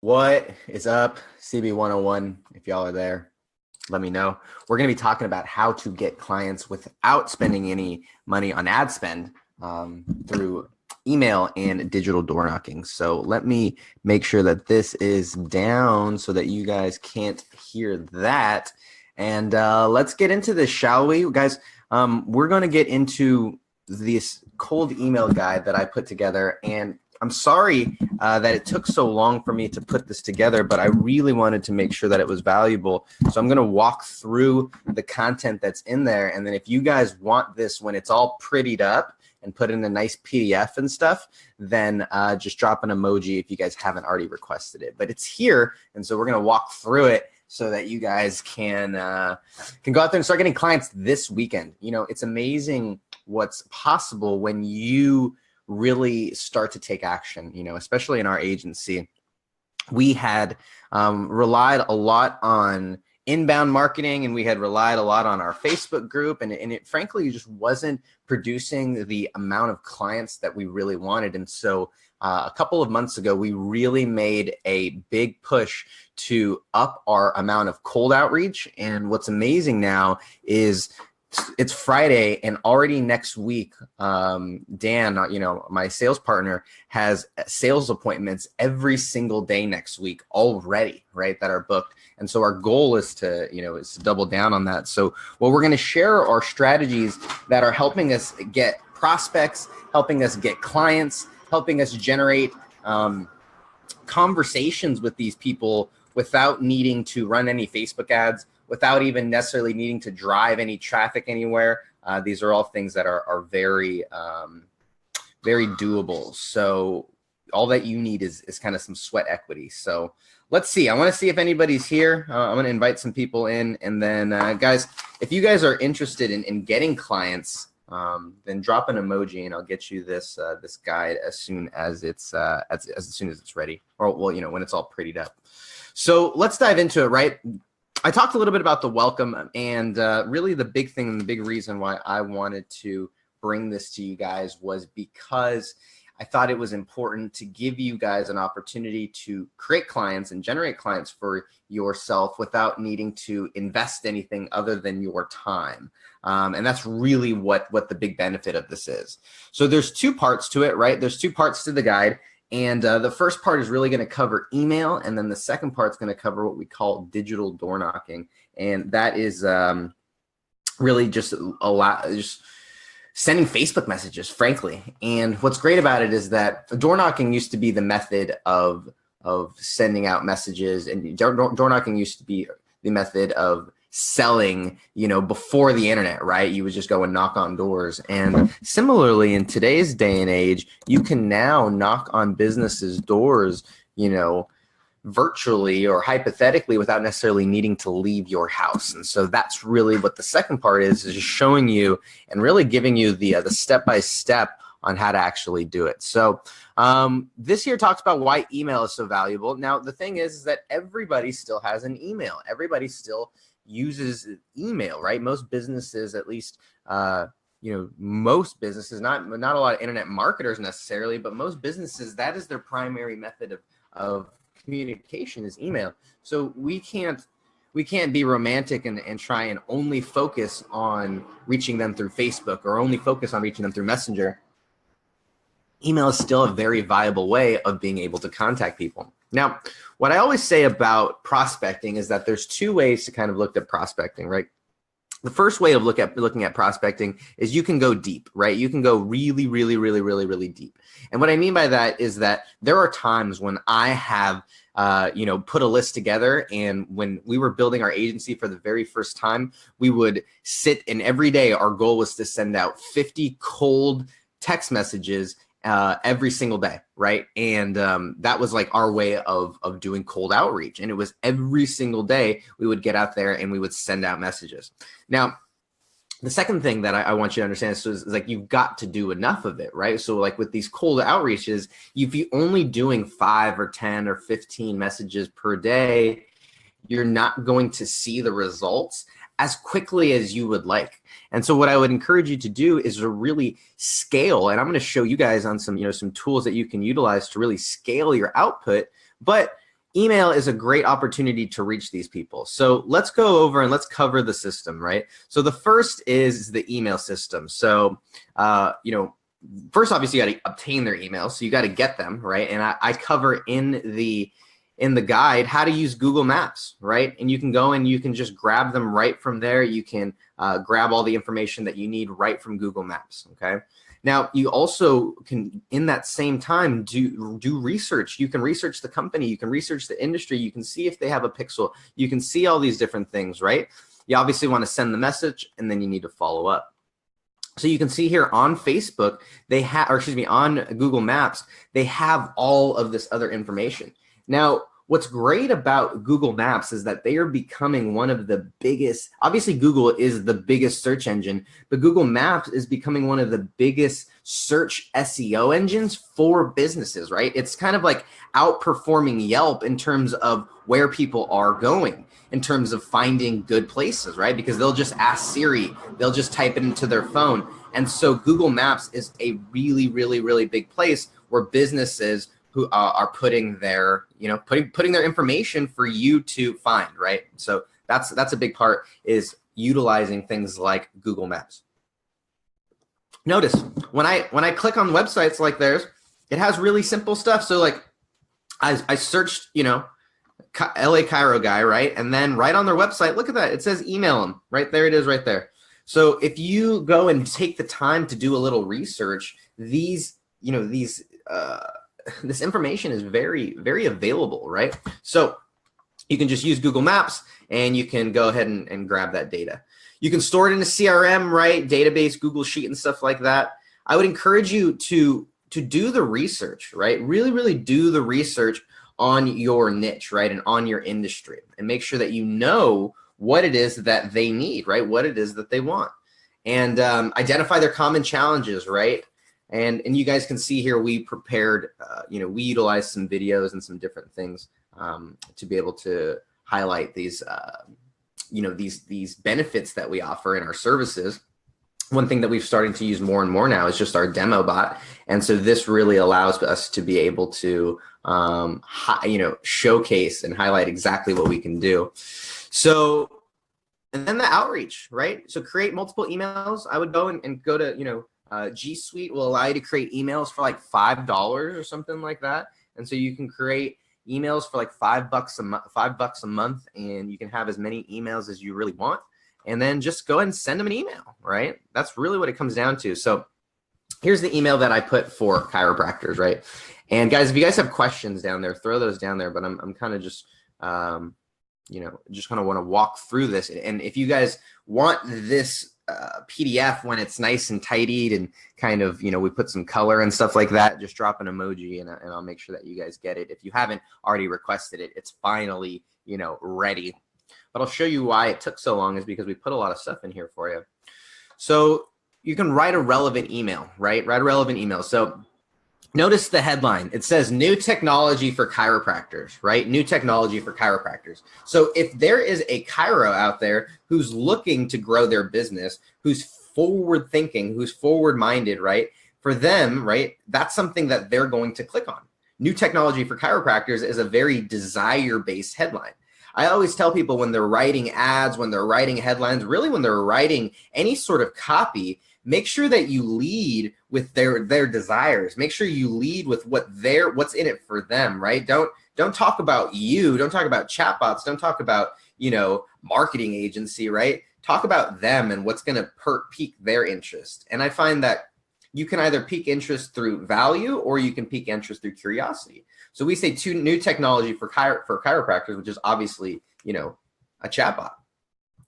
What is up, CB101? If y'all are there, let me know. We're going to be talking about how to get clients without spending any money on ad spend through email and digital door knocking. So let me make sure that this is down so that you guys can't hear that. And let's get into this, shall we? Guys, we're going to get into this cold email guide that I put together, and I'm sorry that it took so long for me to put this together, but I really wanted to make sure that it was valuable. So I'm going to walk through the content that's in there. And then if you guys want this when it's all prettied up and put in a nice PDF and stuff, then just drop an emoji if you guys haven't already requested it. But it's here, and so we're going to walk through it so that you guys can go out there and start getting clients this weekend. You know, it's amazing what's possible when you really start to take action, you know, especially in our agency. We had relied a lot on inbound marketing, and we had relied a lot on our Facebook group, and it frankly just wasn't producing the amount of clients that we really wanted. And so a couple of months ago, we really made a big push to up our amount of cold outreach. And what's amazing now is it's Friday, and already next week, Dan, you know, my sales partner, has sales appointments every single day next week already, right, that are booked. And so our goal is to double down on that. So what we're going to share are strategies that are helping us get prospects, helping us get clients, helping us generate conversations with these people without needing to run any Facebook ads, without even necessarily needing to drive any traffic anywhere. These are all things that are very, very doable. So all that you need is kind of some sweat equity. So let's see. I want to see if anybody's here. I'm going to invite some people in. And then, guys, if you guys are interested in getting clients, then drop an emoji, and I'll get you this this guide as soon as it's as soon as it's ready, or well, you know, when it's all prettied up. So let's dive into it, right? I talked a little bit about the welcome, and really the big thing and the big reason why I wanted to bring this to you guys was because I thought it was important to give you guys an opportunity to create clients and generate clients for yourself without needing to invest anything other than your time. And that's really what the big benefit of this is. So there's two parts to it, right? There's two parts to the guide. And the first part is really going to cover email, and then the second part is going to cover what we call digital door knocking, and that is really just just sending Facebook messages, frankly. And what's great about it is that door knocking used to be the method of sending out messages, and door knocking used to be the method of selling, you know, before the internet, right? You would just go and knock on doors. And similarly, in today's day and age, you can now knock on businesses' doors, you know, virtually or hypothetically without necessarily needing to leave your house. And so that's really what the second part is just showing you and really giving you the step-by-step on how to actually do it. So this here talks about why email is so valuable. Now, the thing is that everybody still has an email. Everybody still uses email, right? Most businesses, at least, most businesses, not a lot of internet marketers necessarily, but most businesses, that is their primary method of communication is email. So we can't be romantic and try and only focus on reaching them through Facebook or only focus on reaching them through Messenger. Email is still a very viable way of being able to contact people. Now, what I always say about prospecting is that there's two ways to kind of look at prospecting, right? The first way of looking at prospecting is you can go deep, right? You can go really, really, really, really, really deep. And what I mean by that is that there are times when I have, put a list together, and when we were building our agency for the very first time, we would sit, and every day our goal was to send out 50 cold text messages every single day, right? And that was like our way of doing cold outreach. And it was every single day we would get out there and we would send out messages. Now, the second thing that I want you to understand is like you've got to do enough of it, right? So like with these cold outreaches, if you're only doing 5 or 10 or 15 messages per day, you're not going to see the results as quickly as you would like. And so what I would encourage you to do is to really scale. And I'm going to show you guys on some tools that you can utilize to really scale your output. But email is a great opportunity to reach these people. So let's go over and let's cover the system, right? So the first is the email system. So, first, obviously, you got to obtain their emails. So you got to get them, right? And I cover in the guide how to use Google Maps, right? And you can go and you can just grab them right from there. You can grab all the information that you need right from Google Maps, okay? Now, you also can, in that same time, do research. You can research the company. You can research the industry. You can see if they have a pixel. You can see all these different things, right? You obviously want to send the message, and then you need to follow up. So you can see here on Facebook, they have, or excuse me, on Google Maps, they have all of this other information. Now, what's great about Google Maps is that they are becoming one of the biggest, obviously Google is the biggest search engine, but Google Maps is becoming one of the biggest search SEO engines for businesses, right? It's kind of like outperforming Yelp in terms of where people are going, in terms of finding good places, right? Because they'll just ask Siri, they'll just type it into their phone. And so Google Maps is a really, really, really big place where businesses who are putting their, putting their information for you to find, right? So that's a big part, is utilizing things like Google Maps. Notice when I click on websites like theirs, it has really simple stuff. So like I searched, LA Cairo guy, right? And then right on their website, look at that. It says email them, right there. It is right there. So if you go and take the time to do a little research, this information is very, very available, right? So you can just use Google Maps and you can go ahead and grab that data. You can store it in a CRM, right? Database, Google Sheet and stuff like that. I would encourage you to do the research, right? Really, really do the research on your niche, right? And on your industry, and make sure that you know what it is that they need, right? What it is that they want, and identify their common challenges, right? And you guys can see here, we prepared, we utilized some videos and some different things to be able to highlight these, these benefits that we offer in our services. One thing that we've starting to use more and more now is just our demo bot. And so this really allows us to be able to, showcase and highlight exactly what we can do. So, and then the outreach, right? So create multiple emails. I would go and go to, G Suite will allow you to create emails for like $5 or something like that. And so you can create emails for like $5 a month, and you can have as many emails as you really want. And then just go ahead and send them an email, right? That's really what it comes down to. So here's the email that I put for chiropractors, right? And guys, if you guys have questions down there, throw those down there. But I'm kind of just, just kind of want to walk through this. And if you guys want this PDF when it's nice and tidied and kind of, we put some color and stuff like that, just drop an emoji and I'll make sure that you guys get it. If you haven't already requested it, it's finally, ready. But I'll show you why it took so long, is because we put a lot of stuff in here for you. So you can write a relevant email, right? Write a relevant email. So notice the headline. It says new technology for chiropractors, right? New technology for chiropractors. So if there is a chiro out there who's looking to grow their business, who's forward thinking, who's forward minded, right? For them, right? That's something that they're going to click on. New technology for chiropractors is a very desire-based headline. I always tell people, when they're writing ads, when they're writing headlines, really when they're writing any sort of copy, make sure that you lead with their desires. Make sure you lead with what's in it for them, right? Don't talk about you. Don't talk about chatbots. Don't talk about, marketing agency, right? Talk about them and what's going to pique their interest. And I find that you can either pique interest through value or you can pique interest through curiosity. So we say new technology for chiropractors, which is obviously, a chatbot.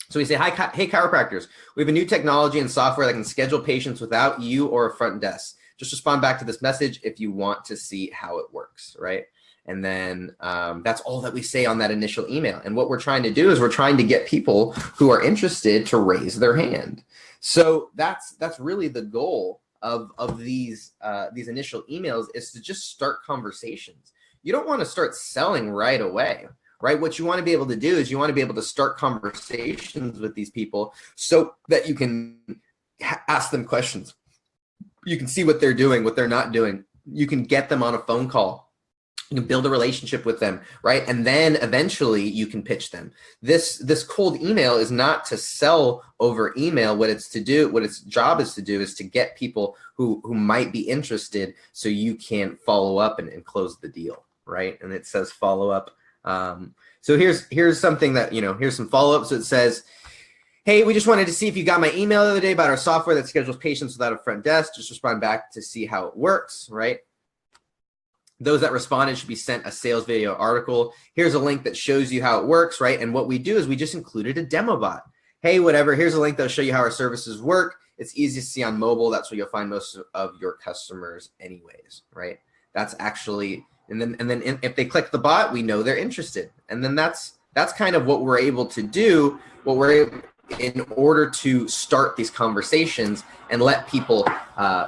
So we say, hey, chiropractors, we have a new technology and software that can schedule patients without you or a front desk. Just respond back to this message if you want to see how it works, right? And then that's all that we say on that initial email. And what we're trying to do is we're trying to get people who are interested to raise their hand. So that's really the goal of these initial emails, is to just start conversations. You don't want to start selling right away, right? What you want to be able to do is you want to be able to start conversations with these people so that you can ask them questions. You can see what they're doing, what they're not doing. You can get them on a phone call. You can build a relationship with them, right? And then eventually you can pitch them. This cold email is not to sell over email. What its job is to get people who might be interested, so you can follow up and close the deal, right? And it says follow up. So here's something that, here's some follow-up. So it says, hey, we just wanted to see if you got my email the other day about our software that schedules patients without a front desk. Just respond back to see how it works, right? Those that responded should be sent a sales video article. Here's a link that shows you how it works, right? And what we do is we just included a demo bot. Hey, whatever, here's a link that'll show you how our services work. It's easy to see on mobile. That's where you'll find most of your customers anyways, right? That's actually, and then if they click the bot, we know they're interested. And then that's kind of what we're able to do, in order to start these conversations and let people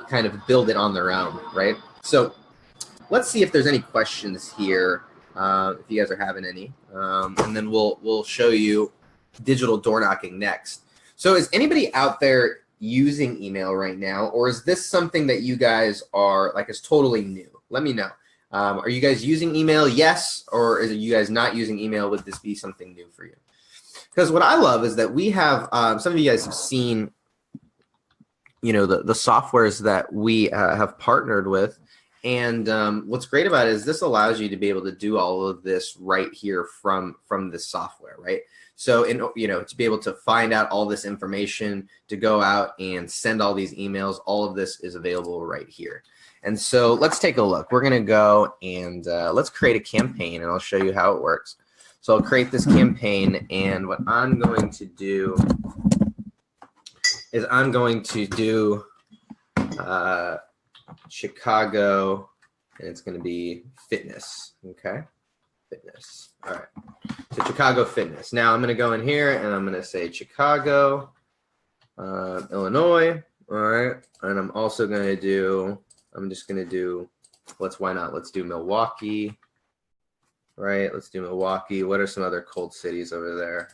kind of build it on their own, right? So let's see if there's any questions here, if you guys are having any, and then we'll show you digital door knocking next. So is anybody out there using email right now, or is this something that you guys are like is totally new? Let me know. Are you guys using email? Yes, or is it you guys not using email? Would this be something new for you? Because what I love is that we have some of you guys have seen, the softwares that we have partnered with. And what's great about it is this allows you to be able to do all of this right here from this software, right? So, to be able to find out all this information, to go out and send all these emails, all of this is available right here. And so let's take a look. We're going to go and let's create a campaign, and I'll show you how it works. So I'll create this campaign, and what I'm going to do is I'm going to do Chicago, and it's going to be fitness. Okay, fitness. All right, so Chicago fitness. Now I'm going to go in here and I'm going to say Chicago, Illinois. All right, and I'm also going to do, why not? Let's do Milwaukee. Right, let's do Milwaukee. What are some other cold cities over there?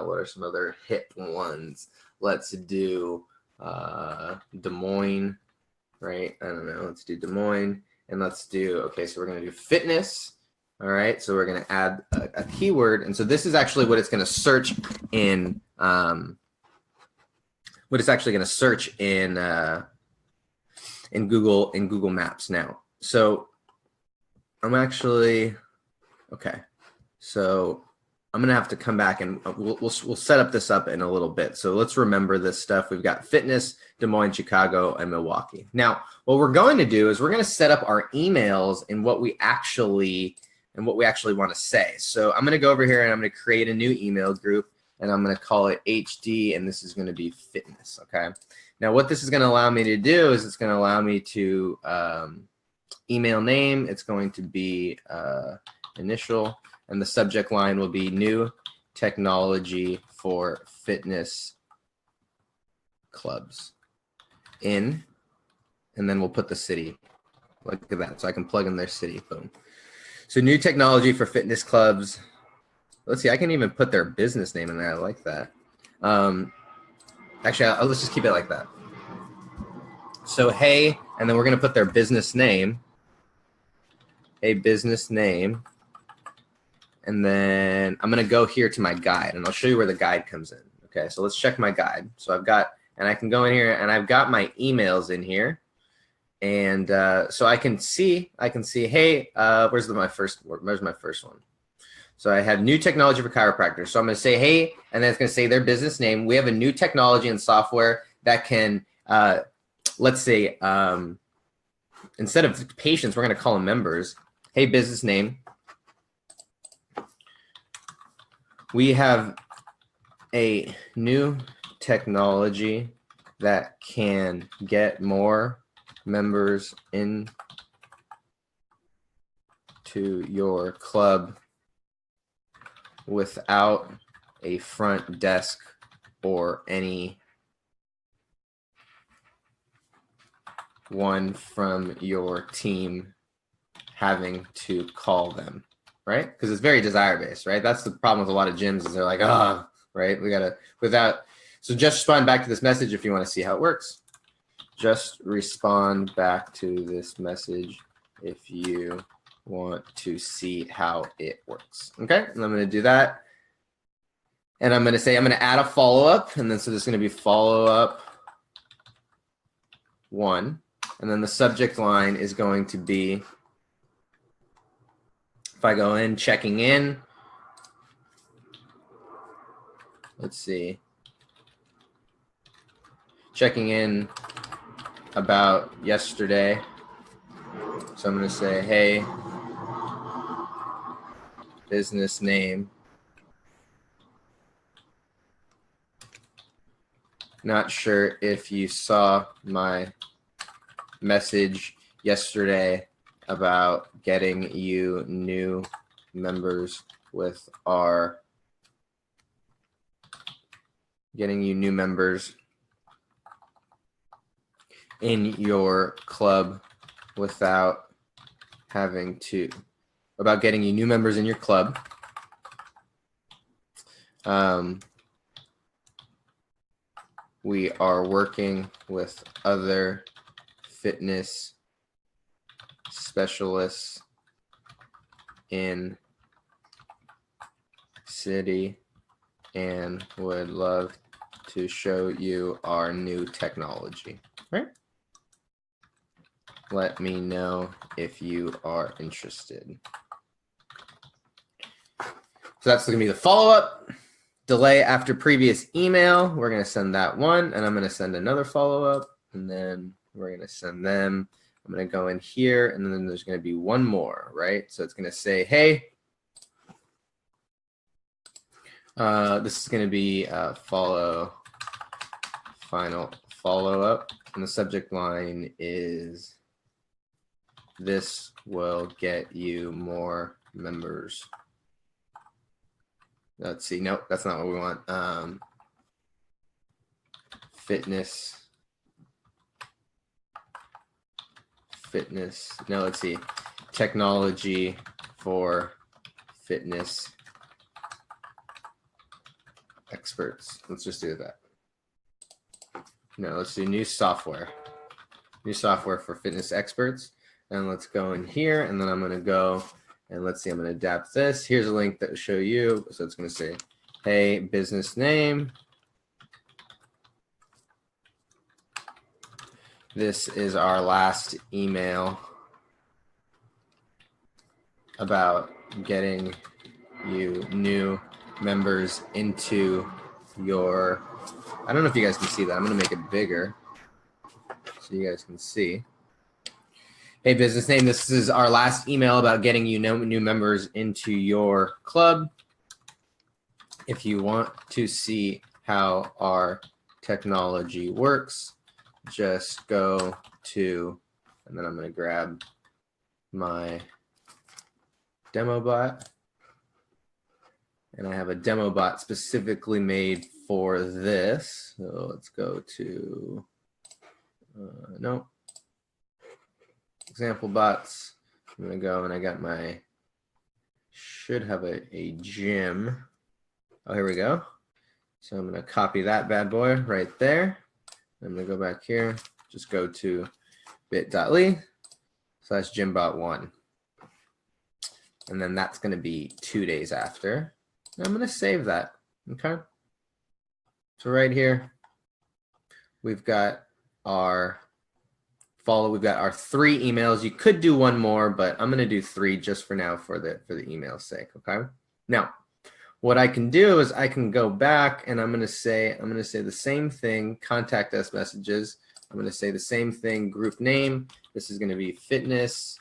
What are some other hip ones? Let's do Des Moines. Right, I don't know. Let's do Des Moines, and let's do, okay, so we're going to do fitness. All right, so we're going to add a keyword, and so this is actually what it's going to search in, in Google Maps now. So I'm actually, okay, so I'm going to have to come back and we'll set up this up in a little bit. So let's remember this stuff. We've got fitness, Des Moines, Chicago, and Milwaukee. Now, what we're going to do is we're going to set up our emails and what we actually want to say. So I'm going to go over here and I'm going to create a new email group, and I'm going to call it HD, and this is going to be fitness. Okay. Now, what this is going to allow me to do is it's going to allow me to email name. It's going to be initial. And the subject line will be new technology for fitness clubs in, and then we'll put the city. Look at that. So I can plug in their city. Boom. So new technology for fitness clubs. Let's see. I can even put their business name in there. I like that. Actually, let's just keep it like that. So, hey, and then we're going to put their business name. A business name. And then I'm going to go here to my guide, and I'll show you where the guide comes in. Okay, so let's check my guide. So I've got, and I can go in here, and I've got my emails in here. And so I can see, hey, where's my first one? So I have new technology for chiropractors. So I'm going to say, hey, and then it's going to say their business name. We have a new technology and software that can, let's say, instead of patients, we're going to call them members. Hey, business name. We have a new technology that can get more members into your club without a front desk or any one from your team having to call them. Right? Because it's very desire-based, right? That's the problem with a lot of gyms is they're like, right? We got to, so just respond back to this message if you want to see how it works. Just respond back to this message if you want to see how it works. Okay, and I'm going to do that. And I'm going to say, I'm going to add a follow-up. And then so this is going to be follow-up 1. And then the subject line is going to be, if I go in, checking in. Let's see. Checking in about yesterday. So I'm going to say, hey, business name. Not sure if you saw my message yesterday about getting you new members with our in your club without having to, about getting you new members in your club. We are working with other fitness specialists in city and would love to show you our new technology. Right? Let me know if you are interested. So that's going to be the follow-up. Delay after previous email. We're going to send that one, and I'm going to send another follow-up, and then we're going to send them. I'm going to go in here, and then there's going to be one more, right? So it's going to say, hey, this is going to be final follow-up, and the subject line is, this will get you more members. Let's see. Nope, that's not what we want. Fitness. No, let's see. Technology for fitness experts. Let's just do that. No, let's do new software. New software for fitness experts. And let's go in here, and then I'm going to go. And let's see, I'm going to adapt this. Here's a link that will show you. So it's going to say, hey, business name. This is our last email about getting you new members into your, I don't know if you guys can see that. I'm going to make it bigger so you guys can see. Hey, business name, this is our last email about getting you new members into your club. If you want to see how our technology works, just go to, and then I'm going to grab my demo bot. And I have a demo bot specifically made for this. So let's go to, no. Example bots. I'm going to go, and I got my, should have a gym. Oh, here we go. So I'm going to copy that bad boy right there. I'm going to go back here, just go to bit.ly/gymbot1. And then that's going to be 2 days after. And I'm going to save that. Okay. So right here, we've got our follow. We've got our 3 emails. You could do one more, but I'm going to do 3 just for now for the email's sake. Okay. Now, what I can do is I can go back, and I'm going to say the same thing. Contact us messages. I'm going to say the same thing. Group name. This is going to be fitness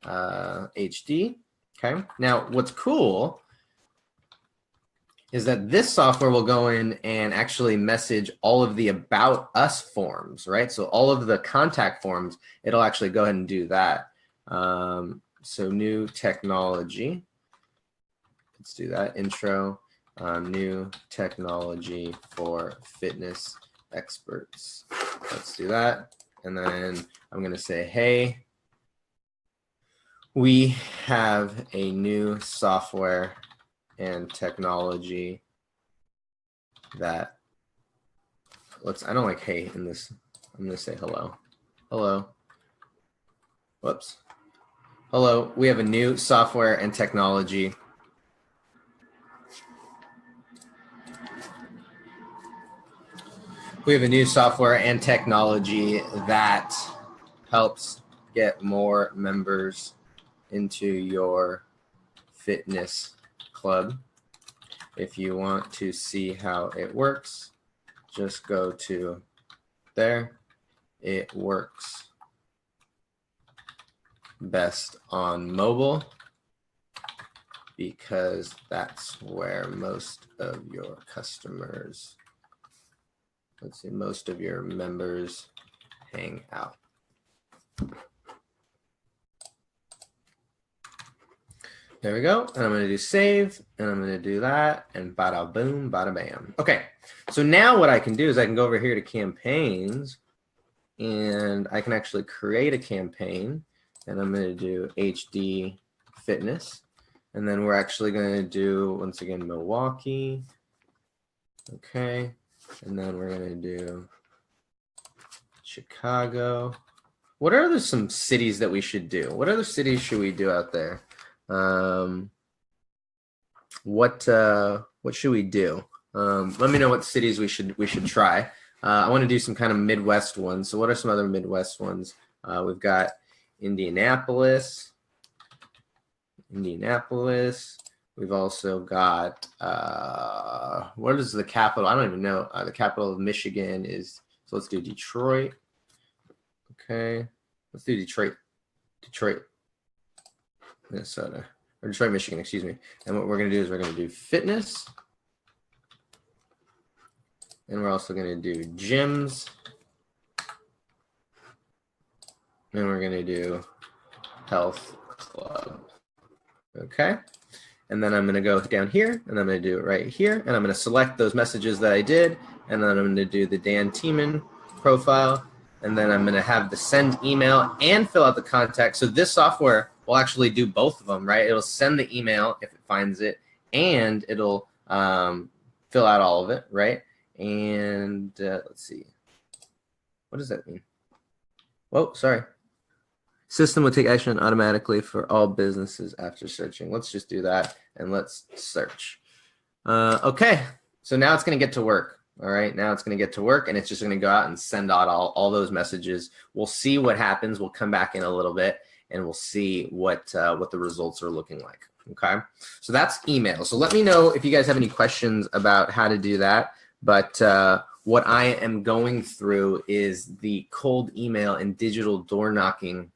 HD. Okay. Now, what's cool is that this software will go in and actually message all of the about us forms, right? So all of the contact forms, it'll actually go ahead and do that. So new technology. Let's do that. Intro, new technology for fitness experts. Let's do that. And then I'm going to say, hey, we have a new software and technology that, I don't like hey in this. I'm going to say hello. Hello. Whoops. Hello, we have a new software and technology. We have a new software and technology that helps get more members into your fitness club. If you want to see how it works, just go to there. It works best on mobile because that's where most of your customers, let's see, most of your members hang out. There we go. And I'm going to do save, and I'm going to do that, and bada boom, bada bam. Okay. So now what I can do is I can go over here to campaigns, and I can actually create a campaign, and I'm going to do HD fitness. And then we're actually going to do, once again, Milwaukee. Okay. And then we're going to do Chicago. What are some cities that we should do? What other cities should we do out there? What should we do? Let me know what cities we should try. I want to do some kind of Midwest ones. So what are some other Midwest ones? We've got Indianapolis. We've also got what is the capital? I don't even know. The capital of Michigan is, so let's do Detroit. Okay, let's do Detroit, Minnesota, or Detroit, Michigan, excuse me. And what we're going to do is we're going to do fitness. And we're also going to do gyms. And we're going to do health club. Okay. And then I'm going to go down here, and I'm going to do it right here. And I'm going to select those messages that I did. And then I'm going to do the Dan Tiemann profile. And then I'm going to have the send email and fill out the contact. So this software will actually do both of them, right? It'll send the email if it finds it, and it'll fill out all of it, right? And let's see. What does that mean? Whoa, sorry. System will take action automatically for all businesses after searching. Let's just do that, and let's search. Okay, so now it's going to get to work. All right, now it's going to get to work, and it's just going to go out and send out all those messages. We'll see what happens. We'll come back in a little bit, and we'll see what the results are looking like. Okay, so that's email. So let me know if you guys have any questions about how to do that. But what I am going through is the cold email and digital door knocking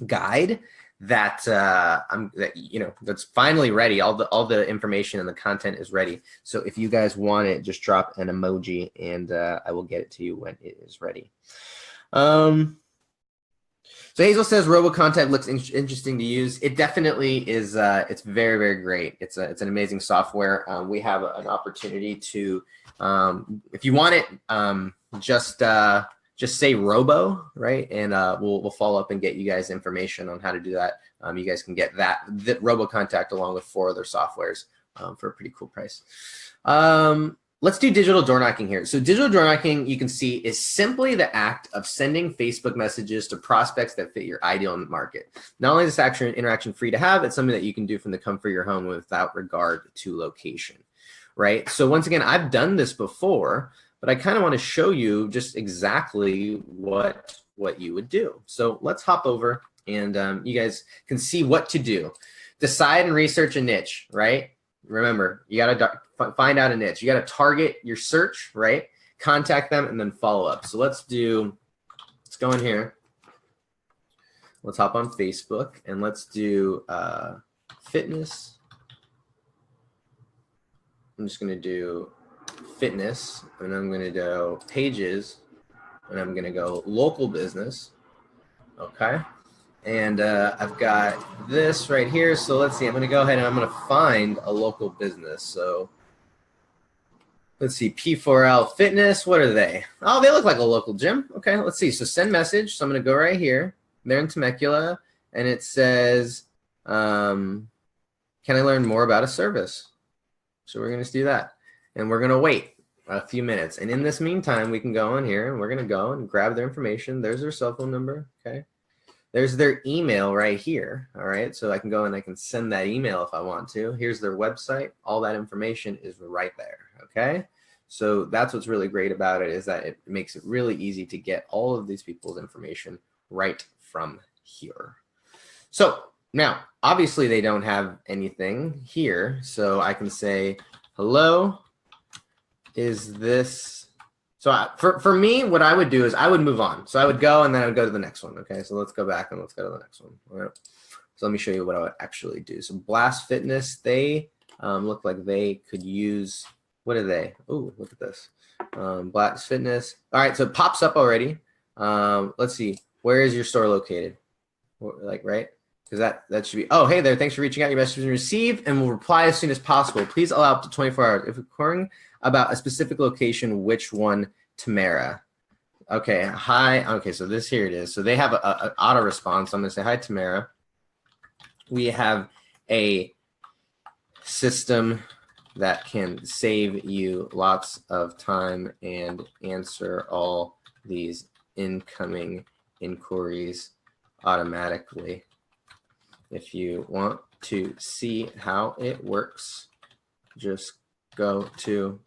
guide that that's finally ready. All the information and the content is ready. So if you guys want it, just drop an emoji, and I will get it to you when it is ready. So Hazel says RoboContact looks interesting to use. It definitely is. It's very, very great. It's an amazing software. We have an opportunity to, if you want it, just say Robo, right? And we'll follow up and get you guys information on how to do that. You guys can get that RoboContact along with 4 other softwares for a pretty cool price. Let's do digital door knocking here. So digital door knocking, you can see, is simply the act of sending Facebook messages to prospects that fit your ideal market. Not only is this interaction free to have, it's something that you can do from the comfort of your home without regard to location, right? So once again, I've done this before, but I kind of want to show you just exactly what you would do. So let's hop over, and you guys can see what to do. Decide and research a niche, right? Remember, you got to find out a niche. You got to target your search, right? Contact them, and then follow up. So let's go in here. Let's hop on Facebook, and let's do fitness. I'm just going to do fitness, and I'm going to go pages, and I'm going to go local business. Okay. And I've got this right here. So let's see, I'm going to go ahead and I'm going to find a local business. So let's see, P4L Fitness. What are they? Oh, they look like a local gym. Okay, let's see. So send message. So I'm going to go right here. They're in Temecula, and it says, can I learn more about a service? So we're going to do that, and we're going to wait a few minutes. And in this meantime, we can go in here, and we're going to go and grab their information. There's their cell phone number. Okay. There's their email right here. All right, so I can go and I can send that email if I want to. Here's their website. All that information is right there. Okay, so that's what's really great about it, is that it makes it really easy to get all of these people's information right from here. So now, obviously they don't have anything here, so I can say, hello, is this... So for me, what I would do is I would move on. So I would go and then I would go to the next one. Okay, so let's go back and let's go to the next one. All right. So let me show you what I would actually do. So Blast Fitness, they look like they could use, what are they? Oh, look at this. Blast Fitness. All right, so it pops up already. Let's see. Where is your store located? Like, right? Because that should be, oh, hey there, thanks for reaching out. Your message has been received and will reply as soon as possible. Please allow up to 24 hours. If inquiring about a specific location, which one? Tamara. Okay, hi. Okay, so this, here it is. So they have an auto response. I'm going to say, hi, Tamara. We have a system that can save you lots of time and answer all these incoming inquiries automatically. If you want to see how it works, just go to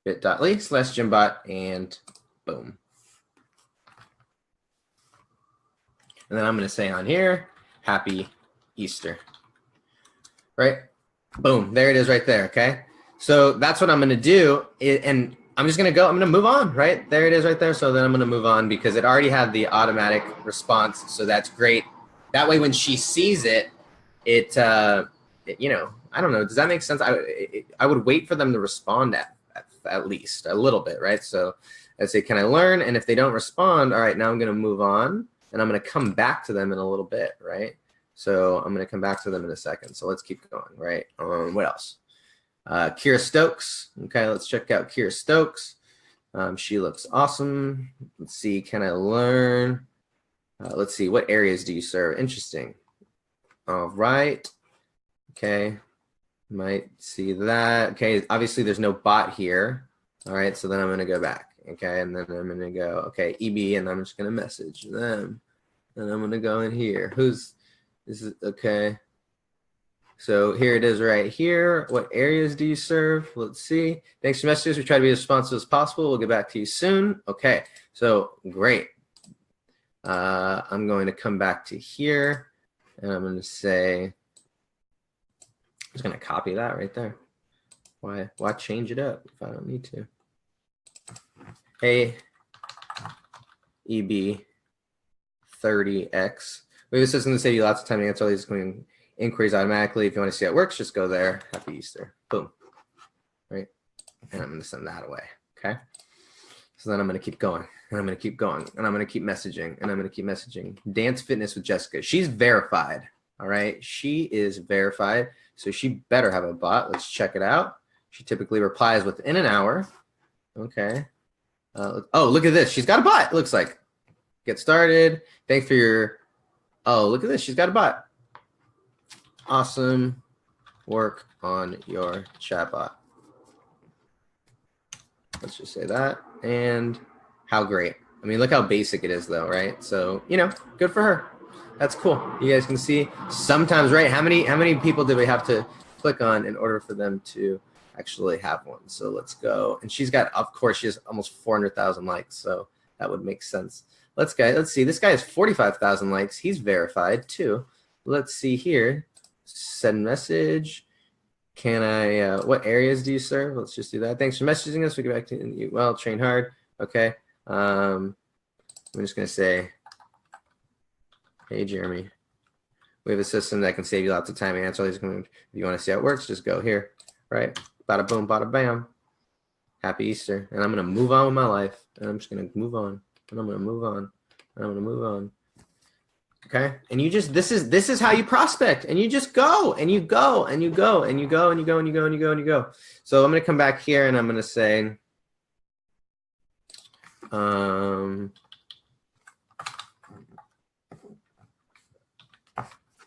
bit.ly/gymbot and boom. And then I'm going to say on here, happy Easter. Right? Boom. There it is right there. Okay. So that's what I'm going to do. And I'm just going to go, I'm going to move on. Right? There it is right there. So then I'm going to move on because it already had the automatic response. So that's great. That way, when she sees it, you know, I don't know. Does that make sense? I would wait for them to respond at least a little bit, right? So I say, can I learn? And if they don't respond, all right, now I'm going to move on and I'm going to come back to them in a little bit, right? So I'm going to come back to them in a second. So let's keep going, right? What else? Kira Stokes. Okay, let's check out Kira Stokes. She looks awesome. Let's see, can I learn? Let's see, what areas do you serve? Interesting. All right. Okay. Might see that. Okay, obviously there's no bot here. All right, so then I'm going to go back. Okay, and then I'm going to go, okay, EB, and I'm just going to message them. And I'm going to go in here. This is, okay. So here it is right here. What areas do you serve? Let's see. Thanks for messages. We try to be as responsive as possible. We'll get back to you soon. Okay, so great. I'm going to come back to here, and I'm going to say, I'm just going to copy that right there. Why change it up if I don't need to? Hey, EB 30X. We have a system to save you lots of time to answer all these inquiries automatically. If you want to see how it works, just go there. Happy Easter. Boom. Right? And I'm going to send that away. Okay. So then I'm going to keep going, and I'm going to keep going, and I'm going to keep messaging, and I'm going to keep messaging. Dance Fitness with Jessica. She's verified. All right. She is verified. So she better have a bot. Let's check it out. She typically replies within an hour. Okay. Oh, look at this. She's got a bot, it looks like. Get started. Thanks for your... Oh, look at this. She's got a bot. Awesome work on your chatbot. Let's just say that. And how great. I mean, look how basic it is, though, right? So, you know, good for her. That's cool. You guys can see sometimes, right? How many people did we have to click on in order for them to actually have one? So let's go. And she's got, of course, she has almost 400,000 likes. So that would make sense. Let's see. This guy has 45,000 likes. He's verified too. Let's see here. Send message. Can I, what areas do you serve? Let's just do that. Thanks for messaging us. We get back to you. Well, train hard. Okay. I'm just going to say, hey, Jeremy, we have a system that can save you lots of time and answer all these. If you want to see how it works, just go here, right? Bada boom, bada bam. Happy Easter. And I'm going to move on with my life. And I'm just going to move on. And I'm going to move on. And I'm going to move on. Okay. And you just, this is how you prospect. And you just go and you go and you go and you go and you go and you go and you go and you go. So I'm going to come back here and I'm going to say, I'm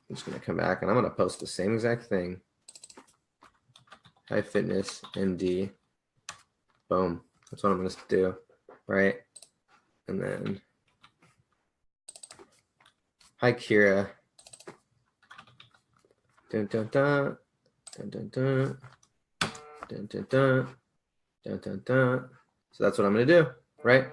just going to come back and I'm going to post the same exact thing. Hi Fitness MD. Boom. That's what I'm going to do. Right. And then Hi, Kira. Dun, dun, dun. Dun, dun, dun. Dun, dun, dun. Dun, dun, dun. So that's what I'm going to do, right?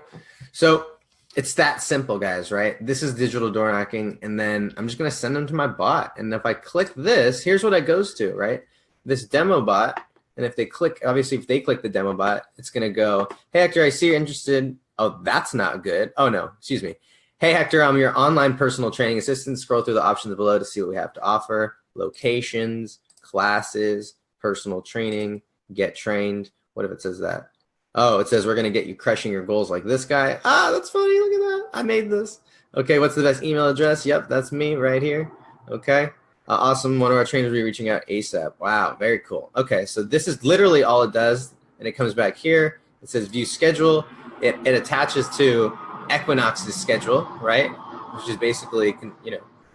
So it's that simple, guys, right? This is digital door knocking, and then I'm just going to send them to my bot. And if I click this, here's what it goes to, right? This demo bot. And if they click, obviously, if they click the demo bot, it's going to go, hey, Hector, I see you're interested. Oh, that's not good. Oh, no, excuse me. Hey, Hector, I'm your online personal training assistant. Scroll through the options below to see what we have to offer. Locations, classes, personal training, get trained. What if it says that? Oh, it says we're going to get you crushing your goals like this guy. Ah, that's funny. Look at that. I made this. Okay, what's the best email address? Yep, that's me right here. Okay. Awesome. One of our trainers will be reaching out ASAP. Wow, very cool. Okay, so this is literally all it does. And it comes back here. It says view schedule. It attaches to Equinox's schedule, right? Which is basically,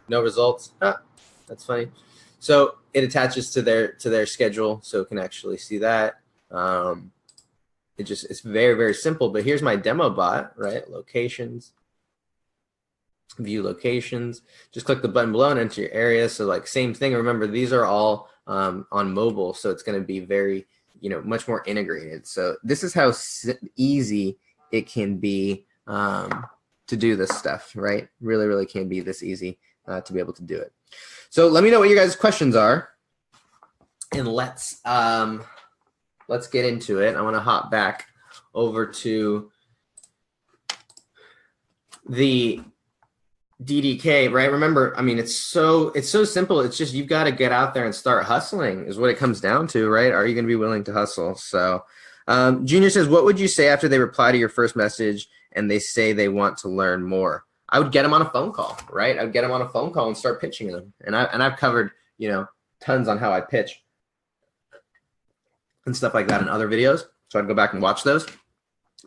no results. Ah, that's funny. So it attaches to their schedule, so it can actually see that. It's very, very simple. But here's my demo bot, right? Locations. View locations. Just click the button below and enter your area. So like same thing. Remember, these are all on mobile, so it's going to be very, much more integrated. So this is how easy it can be to do this stuff, right? Really, really can be this easy to be able to do it. So let me know what your guys' questions are, and let's get into it. I want to hop back over to the DDK, right? Remember, I mean, it's so simple. It's just you've got to get out there and start hustling is what it comes down to, right? Are you going to be willing to hustle? So Junior says, what would you say after they reply to your first message and they say they want to learn more? I would get them on a phone call, right? I would get them on a phone call and start pitching them. And I've covered, tons on how I pitch and stuff like that in other videos. So I'd go back and watch those.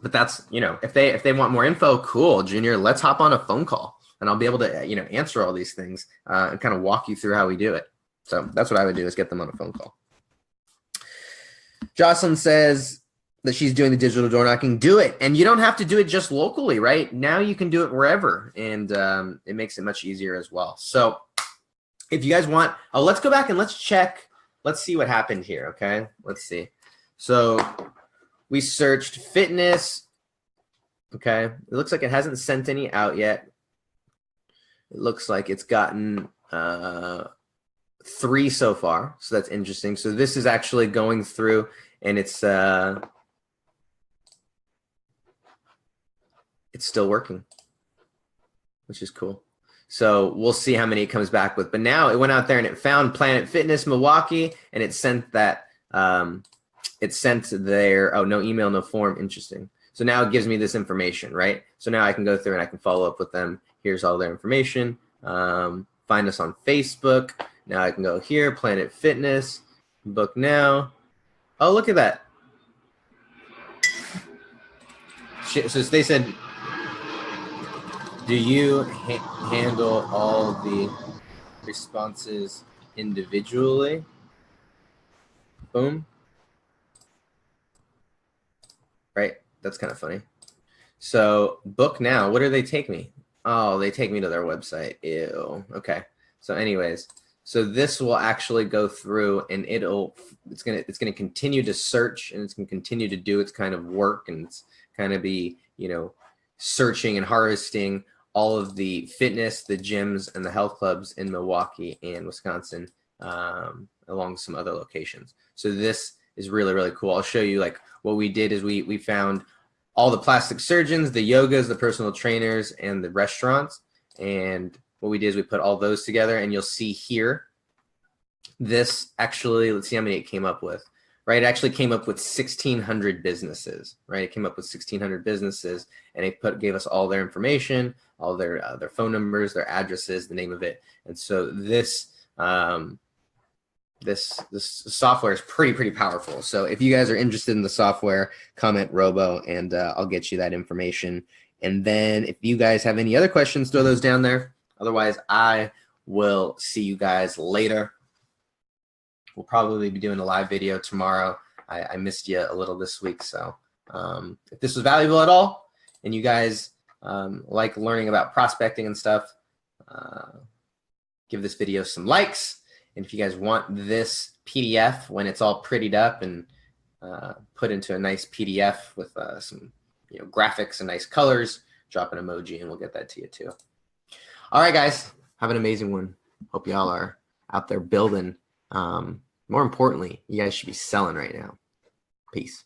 But that's, if they want more info, cool, Junior, let's hop on a phone call. And I'll be able to, answer all these things and kind of walk you through how we do it. So that's what I would do, is get them on a phone call. Jocelyn says that she's doing the digital door knocking. Do it. And you don't have to do it just locally, right? Now you can do it wherever. And it makes it much easier as well. So if you guys want, let's go back and let's check. Let's see what happened here, okay? Let's see. So we searched fitness. Okay. It looks like it hasn't sent any out yet. It looks like it's gotten 3 so far, so that's interesting. So this is actually going through, and it's still working, which is cool. So we'll see how many it comes back with. But now it went out there and it found Planet Fitness Milwaukee, and it sent that. It sent their no email, no form. Interesting. So now it gives me this information, right? So now I can go through and I can follow up with them. Here's all their information. Find us on Facebook. Now I can go here, Planet Fitness, book now. Oh, look at that. So they said, do you handle all the responses individually? Boom. Right? That's kind of funny. So book now. What do they take me? Oh, they take me to their website. Ew. Okay. So anyways, so this will actually go through and it's gonna continue to search, and it's gonna continue to do its kind of work, and it's kind of be, searching and harvesting all of the fitness, the gyms, and the health clubs in Milwaukee and Wisconsin, along with some other locations. So this is really, really cool. I'll show you, like, what we did is we found all the plastic surgeons, the yogas, the personal trainers, and the restaurants. And what we did is we put all those together, and you'll see here, this actually, let's see how many it came up with, right? It actually came up with 1,600 businesses, right? It came up with 1,600 businesses, and it gave us all their information, all their phone numbers, their addresses, the name of it. And so this software is pretty powerful. So if you guys are interested in the software, comment Robo, and I'll get you that information. And then if you guys have any other questions, throw those down there. Otherwise, I will see you guys later. We'll probably be doing a live video tomorrow. I missed you a little this week. So if this was valuable at all, and you guys like learning about prospecting and stuff, give this video some likes. And if you guys want this PDF when it's all prettied up and put into a nice PDF with some graphics and nice colors, drop an emoji and we'll get that to you too. All right, guys, have an amazing one. Hope y'all are out there building. More importantly, you guys should be selling right now. Peace.